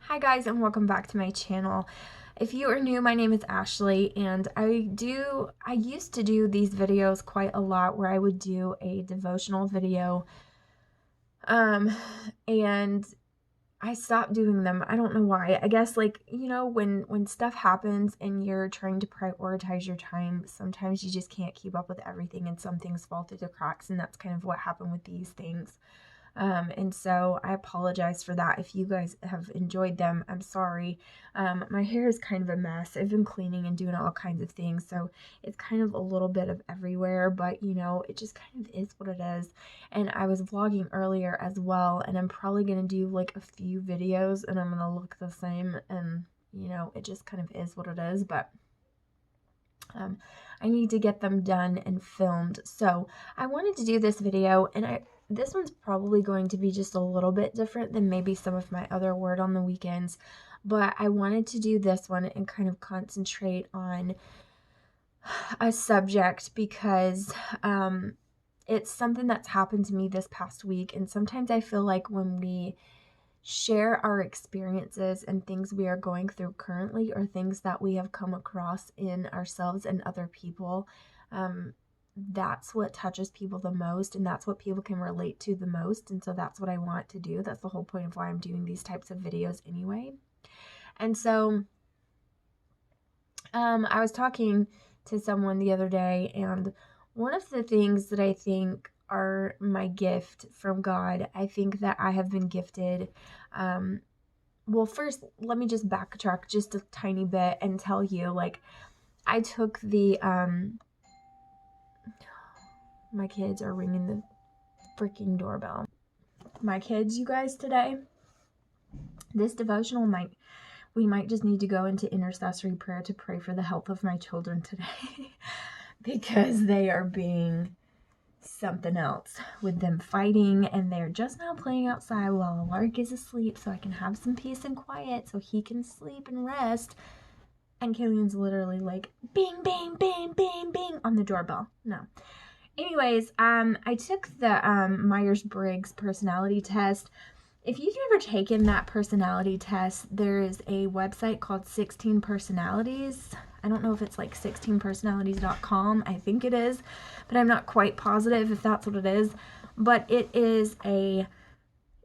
Hi guys, and welcome back to my channel. If you are new, my name is Ashley, and I used to do these videos quite a lot where I would do a devotional video, um, and I stopped doing them. I don't know why. I guess, like, when stuff happens and you're trying to prioritize your time, sometimes you just can't keep up with everything and some things fall through the cracks, and that's kind of what happened with these things. And so I apologize for that. If you guys have enjoyed them, I'm sorry. My hair is kind of a mess. I've been cleaning and doing all kinds of things, so it's kind of a little bit of everywhere, but it just kind of is what it is. And I was vlogging earlier as well, and I'm probably going to do like a few videos and I'm going to look the same, and it just kind of is what it is, but I need to get them done and filmed. So I wanted to do this video, and this one's probably going to be just a little bit different than maybe some of my other word on the weekends, but I wanted to do this one and kind of concentrate on a subject because it's something that's happened to me this past week, and sometimes I feel like when we share our experiences and things we are going through currently, or things that we have come across in ourselves and other people, that's what touches people the most, and that's what people can relate to the most. And so that's what I want to do. That's the whole point of why I'm doing these types of videos anyway. And so I was talking to someone the other day, and one of the things that I think are my gift from God, I think that I have been gifted. Well, first, let me just backtrack just a tiny bit and tell you, like, I took the, my kids are ringing the freaking doorbell. My kids, you guys, today, this devotional we might just need to go into intercessory prayer to pray for the health of my children today because they are being something else with them fighting, and they're just now playing outside while Lark is asleep so I can have some peace and quiet so he can sleep and rest. And Killian's literally like bing, bing, bing, bing, bing on the doorbell. No. Anyways, I took the Myers-Briggs personality test. If you've never taken that personality test, there is a website called 16 Personalities. I don't know if it's like 16personalities.com. I think it is, but I'm not quite positive if that's what it is. But it is a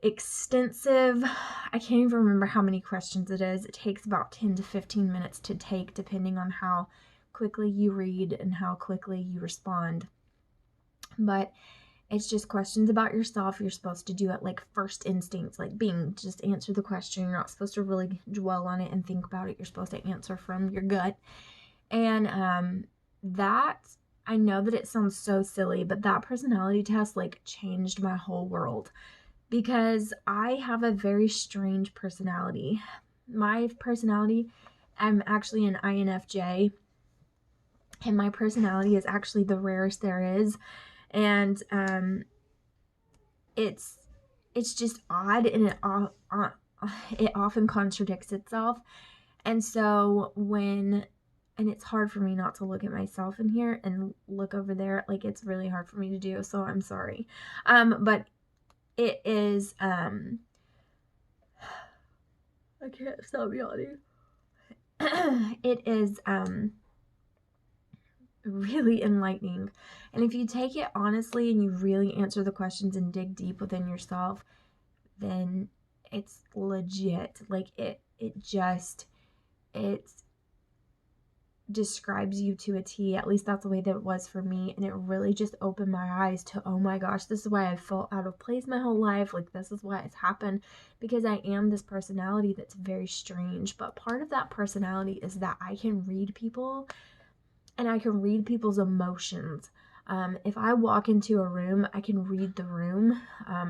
extensive, I can't even remember how many questions it is. It takes about 10 to 15 minutes to take, depending on how quickly you read and how quickly you respond. But it's just questions about yourself. You're supposed to do it like first instincts, like just answer the question. You're not supposed to really dwell on it and think about it. You're supposed to answer from your gut. And I know that it sounds so silly, but that personality test like changed my whole world, because I have a very strange personality. My personality, I'm actually an INFJ, and my personality is actually the rarest there is. And it's just odd, and it often contradicts itself. And so and it's hard for me not to look at myself in here and look over there. Like, it's really hard for me to do, so I'm sorry. But it is, I can't stop yawning. It is, really enlightening. And if you take it honestly and you really answer the questions and dig deep within yourself, then it's legit. Like, it describes you to a T. At least that's the way that it was for me. And it really just opened my eyes to, oh my gosh, this is why I felt out of place my whole life. Like, this is why it's happened, because I am this personality that's very strange. But part of that personality is that I can read people, and I can read people's emotions. If I walk into a room, I can read the room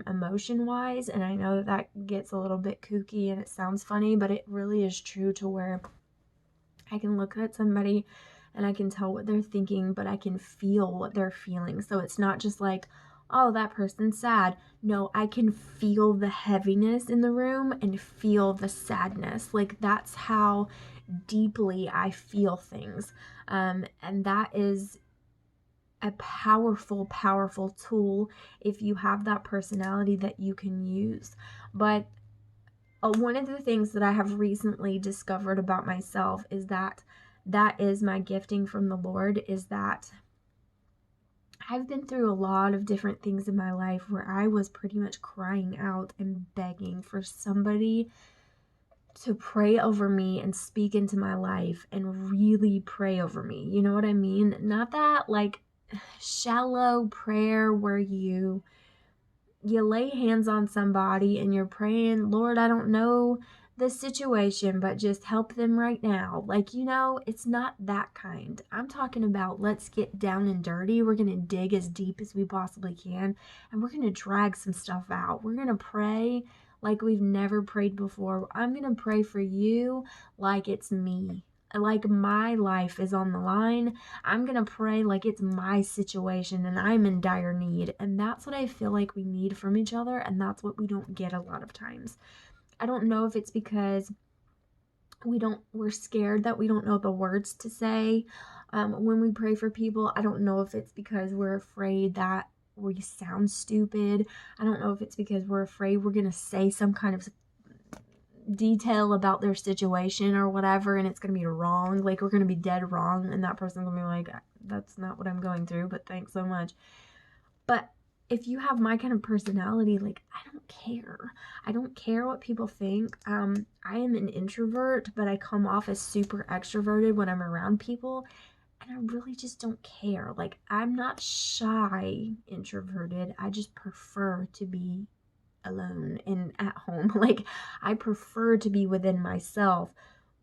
emotion-wise, and I know that gets a little bit kooky and it sounds funny, but it really is true, to where I can look at somebody and I can tell what they're thinking, but I can feel what they're feeling. So it's not just like, oh, that person's sad. No, I can feel the heaviness in the room and feel the sadness. Like, that's how deeply I feel things. And that is a powerful, powerful tool if you have that personality that you can use. But one of the things that I have recently discovered about myself is that that is my gifting from the Lord, is that I've been through a lot of different things in my life where I was pretty much crying out and begging for somebody to pray over me and speak into my life and really pray over me. You know what I mean? Not that like shallow prayer where you lay hands on somebody and you're praying, Lord, I don't know the situation, but just help them right now. Like, it's not that kind. I'm talking about let's get down and dirty. We're going to dig as deep as we possibly can, and we're going to drag some stuff out. We're going to pray like we've never prayed before. I'm going to pray for you like it's me. Like my life is on the line. I'm going to pray like it's my situation and I'm in dire need. And that's what I feel like we need from each other. And that's what we don't get a lot of times. I don't know if it's because we're scared that we don't know the words to say when we pray for people. I don't know if it's because we're afraid that we sound stupid. I don't know if it's because we're afraid we're going to say some kind of detail about their situation or whatever and it's going to be wrong. Like, we're going to be dead wrong and that person's going to be like, that's not what I'm going through, but thanks so much. But if you have my kind of personality, like, I don't care. I don't care what people think. I am an introvert, but I come off as super extroverted when I'm around people, and I really just don't care. Like, I'm not shy introverted. I just prefer to be alone and at home. Like, I prefer to be within myself,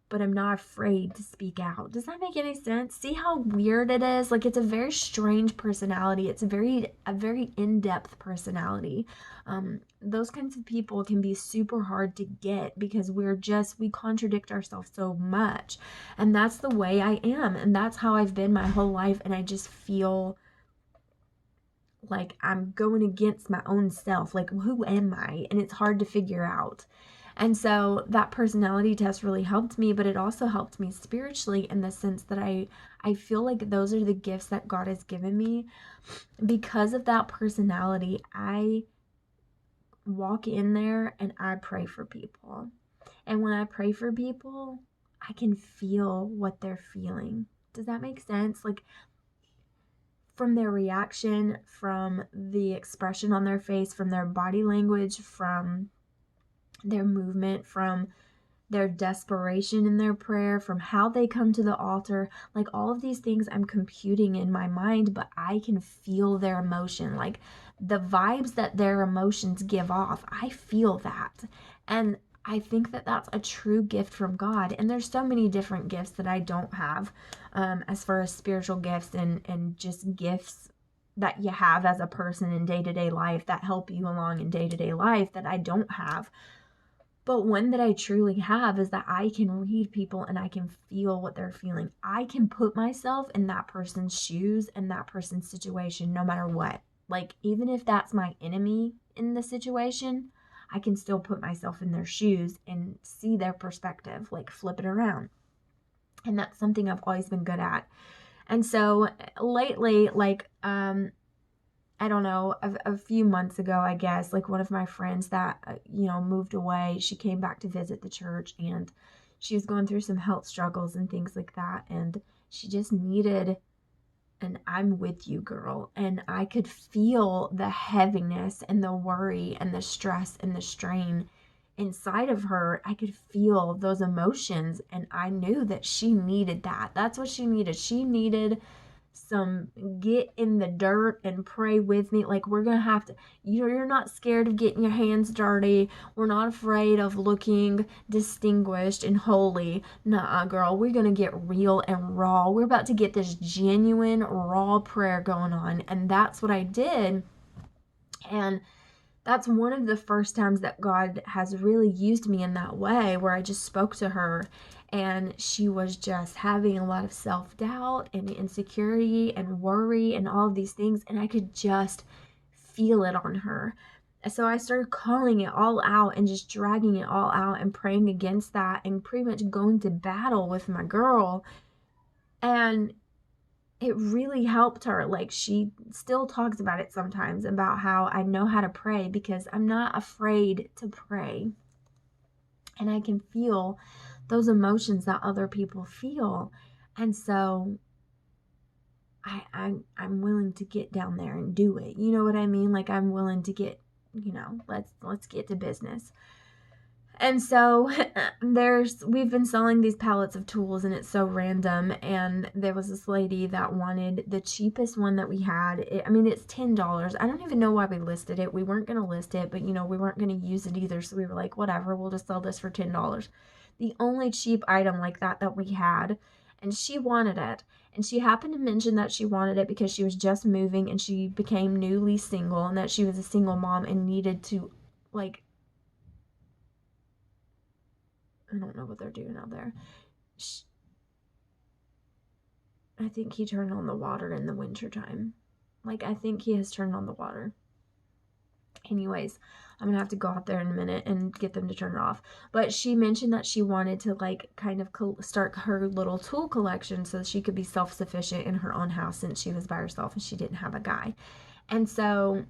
but I'm not afraid to speak out. Does that make any sense? See how weird it is? Like, it's a very strange personality. It's a very in-depth personality. Those kinds of people can be super hard to get because we contradict ourselves so much. And that's the way I am. And that's how I've been my whole life. And I just feel like I'm going against my own self. Like, who am I? And it's hard to figure out. And so that personality test really helped me, but it also helped me spiritually in the sense that I feel like those are the gifts that God has given me. Because of that personality, I walk in there and I pray for people. And when I pray for people, I can feel what they're feeling. Does that make sense? Like, from their reaction, from the expression on their face, from their body language, from their movement, from their desperation in their prayer, from how they come to the altar, like all of these things I'm computing in my mind, but I can feel their emotion, like the vibes that their emotions give off. I feel that. And I think that that's a true gift from God. And there's so many different gifts that I don't have, as far as spiritual gifts and just gifts that you have as a person in day-to-day life that help you along in day-to-day life that I don't have. But one that I truly have is that I can read people and I can feel what they're feeling. I can put myself in that person's shoes and that person's situation no matter what. Like, even if that's my enemy in the situation, I can still put myself in their shoes and see their perspective, like flip it around. And that's something I've always been good at. And so lately, like, I don't know, a few months ago, I guess, like one of my friends that, moved away, she came back to visit the church and she was going through some health struggles and things like that. And she just needed an I'm with you girl. And I could feel the heaviness and the worry and the stress and the strain inside of her. I could feel those emotions and I knew that she needed that. That's what she needed. She needed some get in the dirt and pray with me. Like, we're gonna have to, you're not scared of getting your hands dirty. We're not afraid of looking distinguished and holy. Nuh-uh, girl, we're gonna get real and raw. We're about to get this genuine raw prayer going on. And that's what I did. And that's one of the first times that God has really used me in that way, where I just spoke to her and she was just having a lot of self-doubt and insecurity and worry and all of these things, and I could just feel it on her. So I started calling it all out and just dragging it all out and praying against that and pretty much going to battle with my girl. And it really helped her. Like, she still talks about it sometimes, about how I know how to pray because I'm not afraid to pray. and I can feel those emotions that other people feel. And so I'm willing to get down there and do it. You know what I mean? Like, I'm willing to get, let's get to business. And so we've been selling these pallets of tools, and it's so random. And there was this lady that wanted the cheapest one that we had. It's $10. I don't even know why we listed it. We weren't going to list it, but we weren't going to use it either. So we were like, whatever, we'll just sell this for $10. The only cheap item like that we had, and she wanted it. And she happened to mention that she wanted it because she was just moving and she became newly single, and that she was a single mom and needed to, like, I don't know what they're doing out there. I think he turned on the water in the wintertime. Like, I think he has turned on the water. Anyways, I'm going to have to go out there in a minute and get them to turn it off. But she mentioned that she wanted to, like, kind of start her little tool collection so she could be self-sufficient in her own house, since she was by herself and she didn't have a guy. And so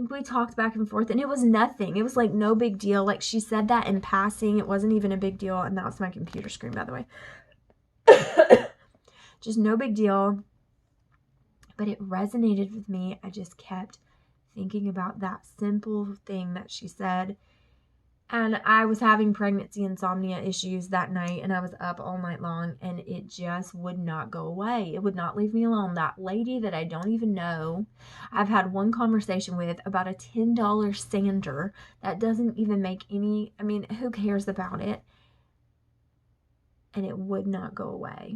we talked back and forth, and it was nothing. It was like no big deal. Like, she said that in passing. It wasn't even a big deal. And that was my computer screen, by the way. Just no big deal. But it resonated with me. I just kept thinking about that simple thing that she said. And I was having pregnancy insomnia issues that night, and I was up all night long, and it just would not go away. It would not leave me alone. That lady that I don't even know, I've had one conversation with about a $10 sander that doesn't even make any, who cares about it? And it would not go away.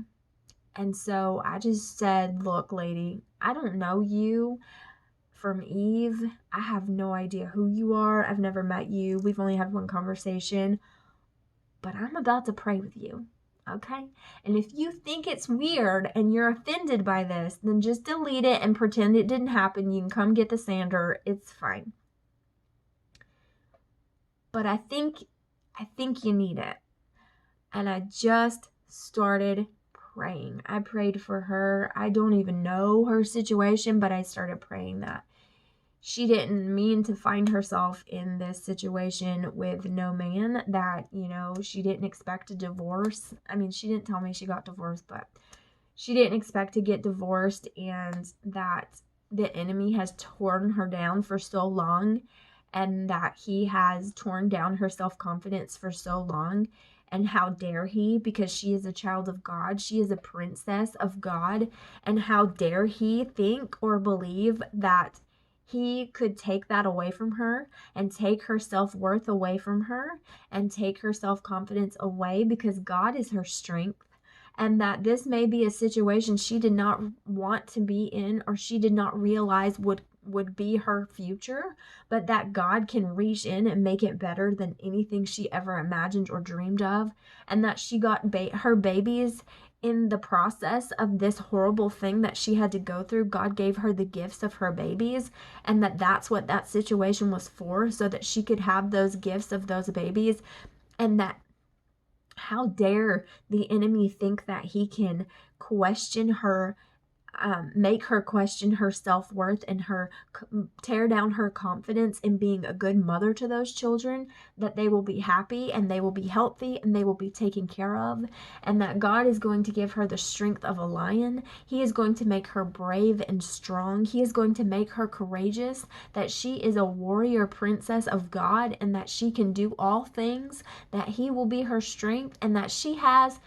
And so I just said, look, lady, I don't know you from Eve. I have no idea who you are. I've never met you. We've only had one conversation. But I'm about to pray with you, okay? And if you think it's weird and you're offended by this, then just delete it and pretend it didn't happen. You can come get the sander. It's fine. But I think you need it. And I just started praying. I prayed for her. I don't even know her situation, but I started praying that she didn't mean to find herself in this situation with no man, that, she didn't expect a divorce. She didn't tell me she got divorced, but she didn't expect to get divorced, and that the enemy has torn her down for so long, and that he has torn down her self-confidence for so long. And how dare he, because she is a child of God, she is a princess of God, and how dare he think or believe that he could take that away from her, and take her self-worth away from her, and take her self-confidence away, because God is her strength. And that this may be a situation she did not want to be in, or she did not realize would be her future, but that God can reach in and make it better than anything she ever imagined or dreamed of. And that she got her babies in the process of this horrible thing that she had to go through. God gave her the gifts of her babies, and that's what that situation was for, so that she could have those gifts of those babies. And that, how dare the enemy think that he can question her, make her question her self-worth, and tear down her confidence in being a good mother to those children, that they will be happy and they will be healthy and they will be taken care of, and that God is going to give her the strength of a lion. He is going to make her brave and strong. He is going to make her courageous, that she is a warrior princess of God, and that she can do all things, that he will be her strength, and that she has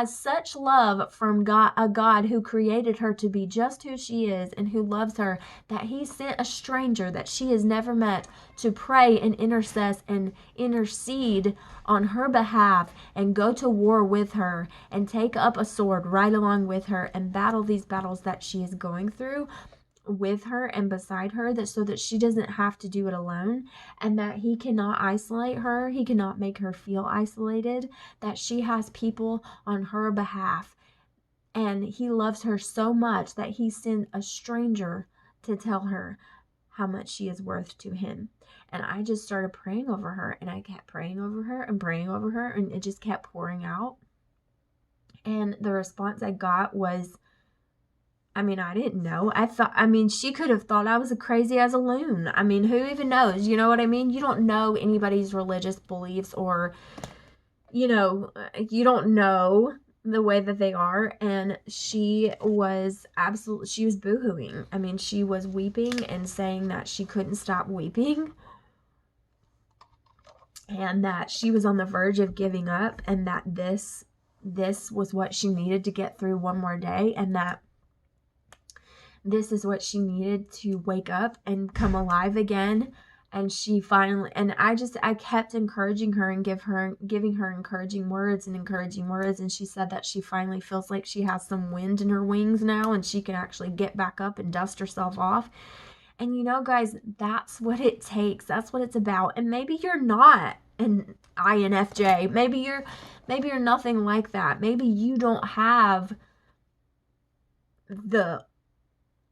such love from God, a God who created her to be just who she is and who loves her, that he sent a stranger that she has never met to pray and intercede on her behalf, and go to war with her, and take up a sword right along with her, and battle these battles that she is going through with her and beside her, that so that she doesn't have to do it alone, and that he cannot isolate her, he cannot make her feel isolated, that she has people on her behalf, and he loves her so much that he sent a stranger to tell her how much she is worth to him. And I just started praying over her, and I kept praying over her and praying over her, and it just kept pouring out. And the response I got was, I mean, I didn't know. I mean, she could have thought I was as crazy as a loon. I mean, who even knows? You know what I mean? You don't know anybody's religious beliefs, or, you don't know the way that they are. And she was boohooing. I mean, she was weeping and saying that she couldn't stop weeping, and that she was on the verge of giving up, and that this was what she needed to get through one more day, and that this is what she needed to wake up and come alive again. And she finally, and I kept encouraging her and giving her encouraging words. And she said that she finally feels like she has some wind in her wings now, and she can actually get back up and dust herself off. And guys, that's what it takes. That's what it's about. And maybe you're not an INFJ. Maybe you're nothing like that. Maybe you don't have the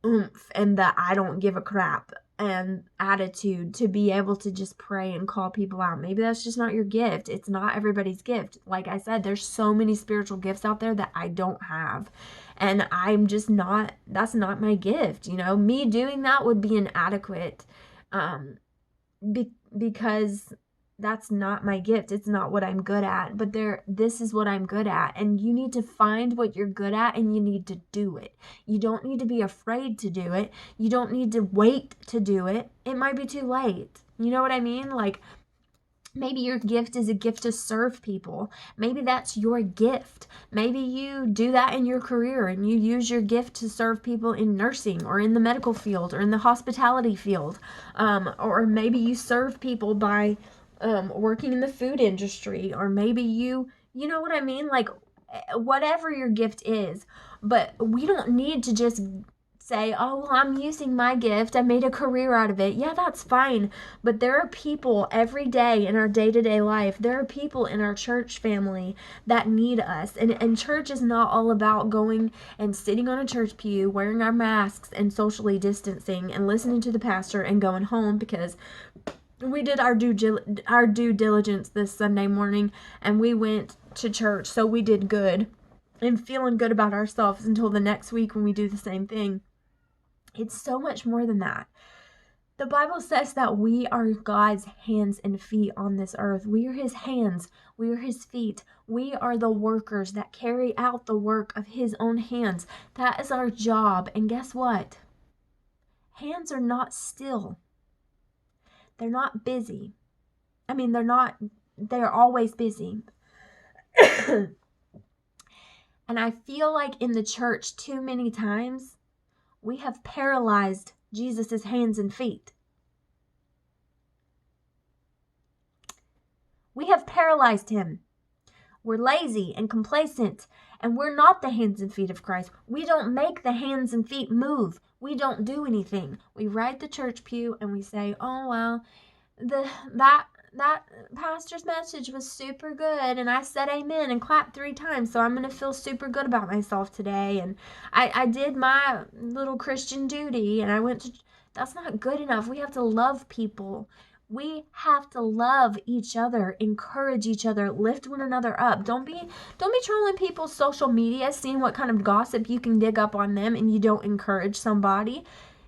oomph and the I don't give a crap and attitude to be able to just pray and call people out. Maybe that's just not your gift. It's not everybody's gift. Like I said, there's so many spiritual gifts out there that I don't have. And I'm just not, that's not my gift. Me doing that would be inadequate, because that's not my gift. It's not what I'm good at. But this is what I'm good at. And you need to find what you're good at, and you need to do it. You don't need to be afraid to do it. You don't need to wait to do it. It might be too late. You know what I mean? Like, maybe your gift is a gift to serve people. Maybe that's your gift. Maybe you do that in your career, and you use your gift to serve people in nursing or in the medical field or in the hospitality field. Or maybe you serve people by working in the food industry, or maybe you know what I mean? Like, whatever your gift is. But we don't need to just say, oh, well, I'm using my gift, I made a career out of it. Yeah, that's fine. But there are people every day in our day-to-day life, there are people in our church family that need us. And church is not all about going and sitting on a church pew, wearing our masks and socially distancing and listening to the pastor and going home, because we did our due diligence this Sunday morning, and we went to church, so we did good and feeling good about ourselves until the next week when we do the same thing. It's so much more than that. The Bible says that we are God's hands and feet on this earth. We are his hands. We are his feet. We are the workers that carry out the work of his own hands. That is our job. And guess what? Hands are not still. They're not busy. I mean, they're always busy. And I feel like in the church too many times, we have paralyzed Jesus' hands and feet. We have paralyzed him. We're lazy and complacent, and we're not the hands and feet of Christ. We don't make the hands and feet move. We don't do anything. We ride the church pew and we say, oh, well, that pastor's message was super good, and I said amen and clapped 3 times, so I'm going to feel super good about myself today, and I did my little Christian duty, and I went to... That's not good enough. We have to love people. We have to love each other, encourage each other, lift one another up. Don't be trolling people's social media, seeing what kind of gossip you can dig up on them, and you don't encourage somebody.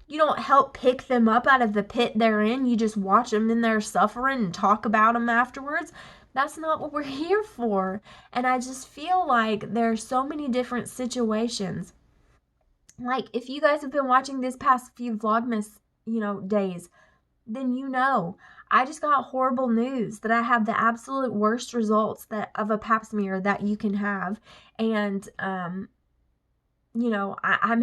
You don't help pick them up out of the pit they're in. You just watch them in their suffering and talk about them afterwards. That's not what we're here for. And I just feel like there's so many different situations. Like, if you guys have been watching this past few Vlogmas, days, then I just got horrible news that I have the absolute worst results of a pap smear that you can have. And, I'm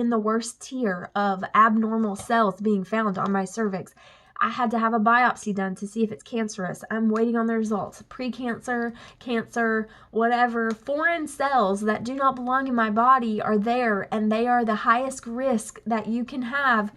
in the worst tier of abnormal cells being found on my cervix. I had to have a biopsy done to see if it's cancerous. I'm waiting on the results. Pre-cancer, cancer, whatever. Foreign cells that do not belong in my body are there, and they are the highest risk that you can have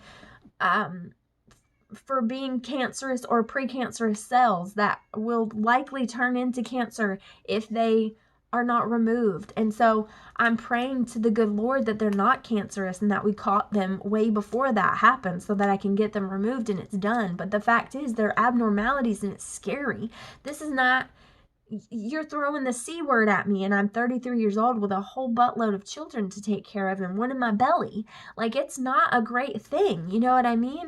for being cancerous or precancerous cells that will likely turn into cancer if they are not removed. And so I'm praying to the good Lord that they're not cancerous and that we caught them way before that happened so that I can get them removed and it's done. But the fact is, they're abnormalities and it's scary. This is not you're throwing the C word at me, and I'm 33 years old with a whole buttload of children to take care of and one in my belly. Like, it's not a great thing. You know what I mean?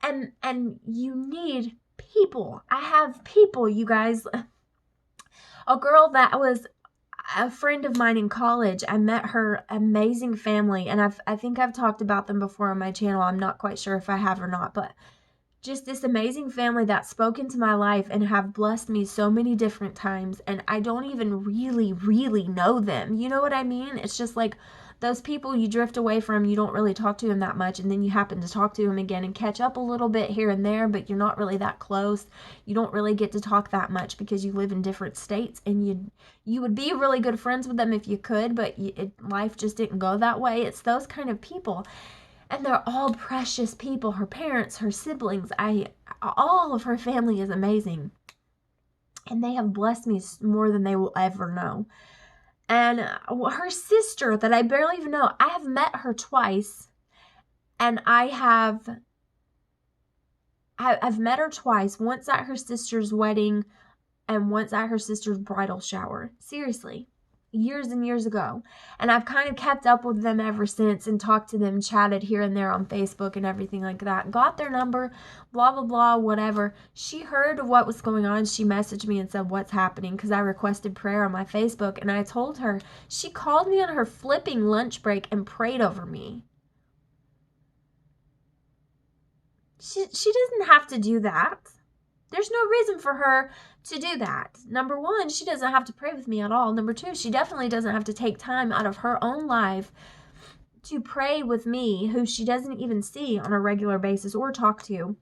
And you need people. I have people, you guys. A girl that was a friend of mine in college. I met her amazing family, and I think I've talked about them before on my channel. I'm not quite sure if I have or not, but just this amazing family that spoke into my life and have blessed me so many different times, and I don't even really know them. You know what I mean? It's just like those people you drift away from, you don't really talk to them that much, and then you happen to talk to them again and catch up a little bit here and there, but you're not really that close. You don't really get to talk that much because you live in different states, and you would be really good friends with them if you could, but life just didn't go that way. It's those kind of people. And they're all precious people. Her parents, her siblings, all of her family is amazing. And they have blessed me more than they will ever know. And her sister that I barely even know, I have met her twice. And I've met her twice. Once at her sister's wedding and once at her sister's bridal shower. Seriously. Years and years ago. And I've kind of kept up with them ever since and talked to them, chatted here and there on Facebook and everything like that. Got their number, blah, blah, blah, whatever. She heard what was going on. She messaged me and said, what's happening? Because I requested prayer on my Facebook. And I told her, she called me on her flipping lunch break and prayed over me. She doesn't have to do that. There's no reason for her to do that. Number one, she doesn't have to pray with me at all. Number two, she definitely doesn't have to take time out of her own life to pray with me, who she doesn't even see on a regular basis or talk to,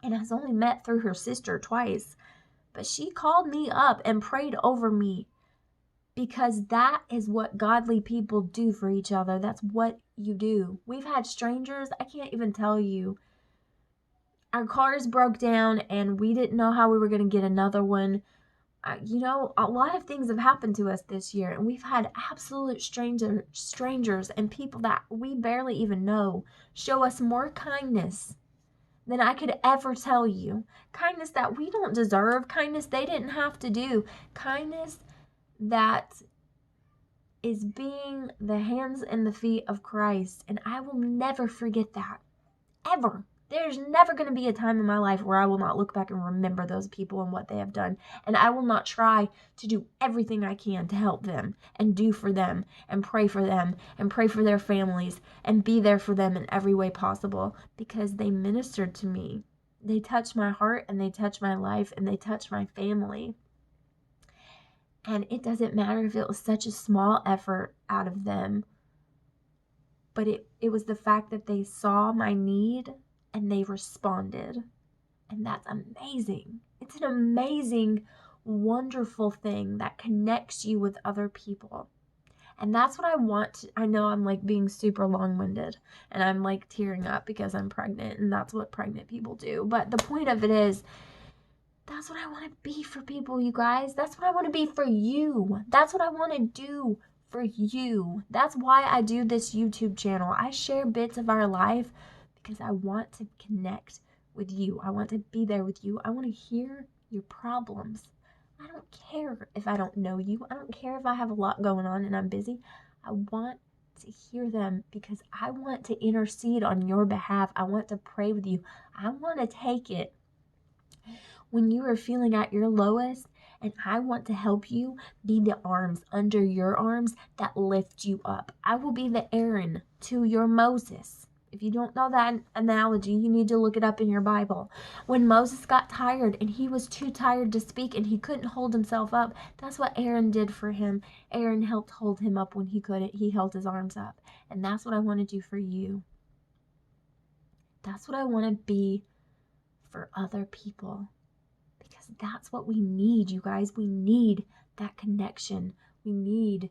and has only met through her sister twice. But she called me up and prayed over me, because that is what godly people do for each other. That's what you do. We've had strangers, I can't even tell you. Our cars broke down and we didn't know how we were going to get another one. A lot of things have happened to us this year, and we've had absolute strangers and people that we barely even know show us more kindness than I could ever tell you. Kindness that we don't deserve, kindness they didn't have to do, kindness that is being the hands and the feet of Christ. And I will never forget that, ever. There's never going to be a time in my life where I will not look back and remember those people and what they have done. And I will not try to do everything I can to help them and do for them and pray for their families and be there for them in every way possible, because they ministered to me. They touched my heart and they touched my life and they touched my family. And it doesn't matter if it was such a small effort out of them, but it was the fact that they saw my need and they responded. And that's amazing. It's an amazing, wonderful thing that connects you with other people. And that's what I want. I know I'm like being super long-winded and I'm like tearing up because I'm pregnant, and that's what pregnant people do. But the point of it is, that's what I want to be for people, you guys. That's what I want to be for you. That's what I want to do for you. That's why I do this YouTube channel. I share bits of our life because I want to connect with you. I want to be there with you. I want to hear your problems. I don't care if I don't know you. I don't care if I have a lot going on and I'm busy. I want to hear them because I want to intercede on your behalf. I want to pray with you. I want to take it when you are feeling at your lowest, and I want to help you be the arms under your arms that lift you up. I will be the Aaron to your Moses. If you don't know that analogy, you need to look it up in your Bible. When Moses got tired and he was too tired to speak and he couldn't hold himself up, that's what Aaron did for him. Aaron helped hold him up when he couldn't. He held his arms up. And that's what I want to do for you. That's what I want to be for other people. Because that's what we need, you guys. We need that connection. We need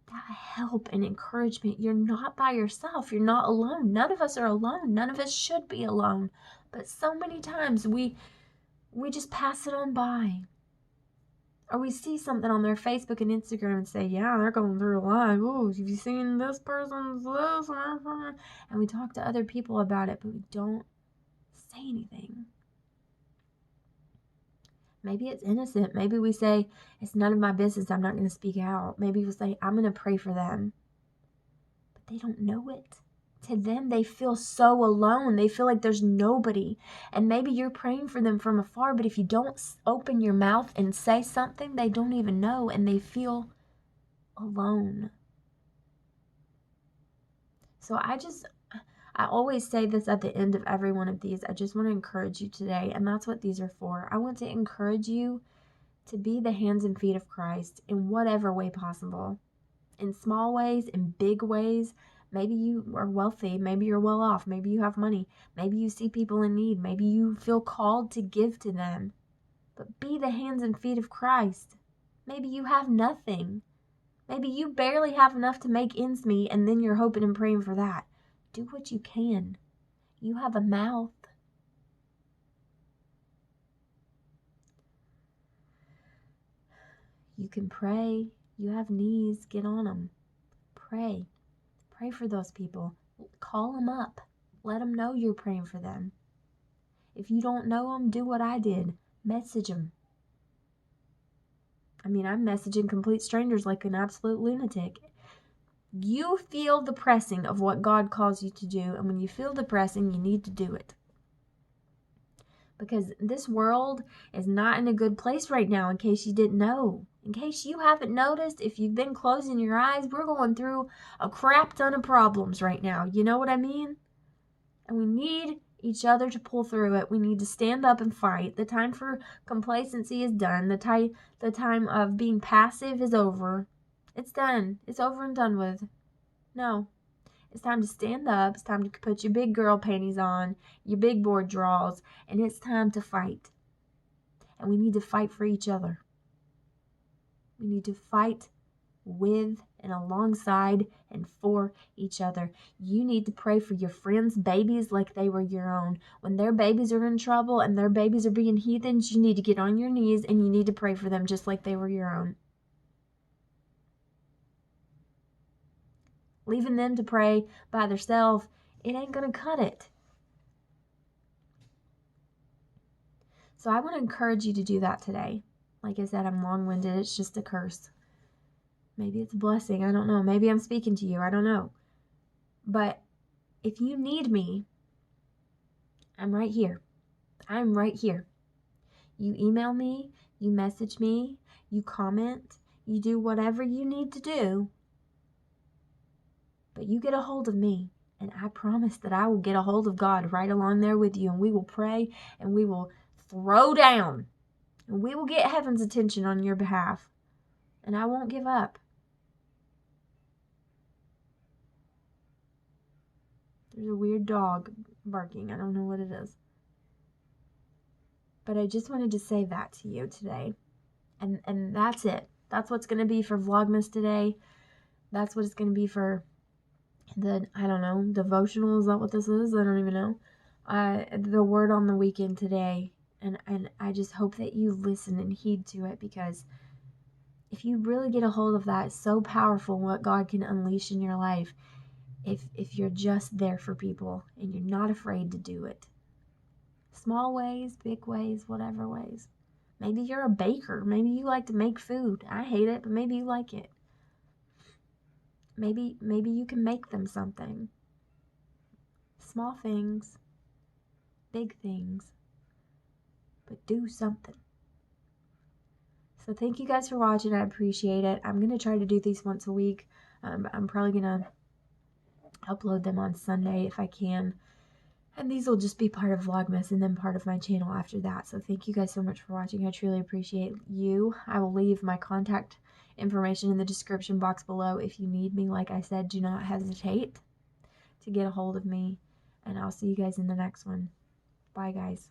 that help and encouragement. You're not by yourself. You're not alone. None of us are alone. None of us should be alone. But so many times we just pass it on by. Or we see something on their Facebook and Instagram and say, yeah, they're going through a lot. Oh, have you seen this person's this? And we talk to other people about it, but we don't say anything. Maybe it's innocent. Maybe we say, it's none of my business, I'm not going to speak out. Maybe we'll say, I'm going to pray for them. But they don't know it. To them, they feel so alone. They feel like there's nobody. And maybe you're praying for them from afar, but if you don't open your mouth and say something, they don't even know, and they feel alone. So I always say this at the end of every one of these. I just want to encourage you today, and that's what these are for. I want to encourage you to be the hands and feet of Christ in whatever way possible. In small ways, in big ways. Maybe you are wealthy. Maybe you're well off. Maybe you have money. Maybe you see people in need. Maybe you feel called to give to them. But be the hands and feet of Christ. Maybe you have nothing. Maybe you barely have enough to make ends meet, and then you're hoping and praying for that. Do what you can. You have a mouth. You can pray. You have knees. Get on them. Pray. Pray for those people. Call them up. Let them know you're praying for them. If you don't know them, do what I did. Message them. I mean, I'm messaging complete strangers like an absolute lunatic. You feel the pressing of what God calls you to do, and when you feel the pressing, you need to do it. Because this world is not in a good place right now, in case you didn't know. In case you haven't noticed, if you've been closing your eyes, we're going through a crap ton of problems right now. You know what I mean? And we need each other to pull through it. We need to stand up and fight. The time for complacency is done. The time of being passive is over. It's done. It's over and done with. No. It's time to stand up. It's time to put your big girl panties on, your big board draws, and it's time to fight. And we need to fight for each other. We need to fight with and alongside and for each other. You need to pray for your friends' babies like they were your own. When their babies are in trouble and their babies are being heathens, you need to get on your knees and you need to pray for them just like they were your own. Leaving them to pray by themselves, it ain't gonna cut it. So I want to encourage you to do that today. Like I said, I'm long-winded. It's just a curse. Maybe it's a blessing. I don't know. Maybe I'm speaking to you. I don't know. But if you need me, I'm right here. I'm right here. You email me, you message me, you comment, you do whatever you need to do. But you get a hold of me, and I promise that I will get a hold of God right along there with you, and we will pray, and we will throw down, and we will get heaven's attention on your behalf, and I won't give up. There's a weird dog barking. I don't know what it is. But I just wanted to say that to you today. And that's it. That's what's going to be for Vlogmas today. That's what it's going to be for the, I don't know, devotional. Is that what this is? I don't even know. The word on the weekend today. And I just hope that you listen and heed to it, because if you really get a hold of that, it's so powerful what God can unleash in your life if you're just there for people and you're not afraid to do it. Small ways, big ways, whatever ways. Maybe you're a baker. Maybe you like to make food. I hate it, but maybe you like it. Maybe you can make them something. Small things, big things, but do something. So thank you guys for watching. I appreciate it. I'm going to try to do these once a week. I'm probably going to upload them on Sunday if I can. And these will just be part of Vlogmas and then part of my channel after that. So thank you guys so much for watching. I truly appreciate you. I will leave my contact information in the description box below. If you need me, like I said, do not hesitate to get a hold of me. And I'll see you guys in the next one. Bye, guys.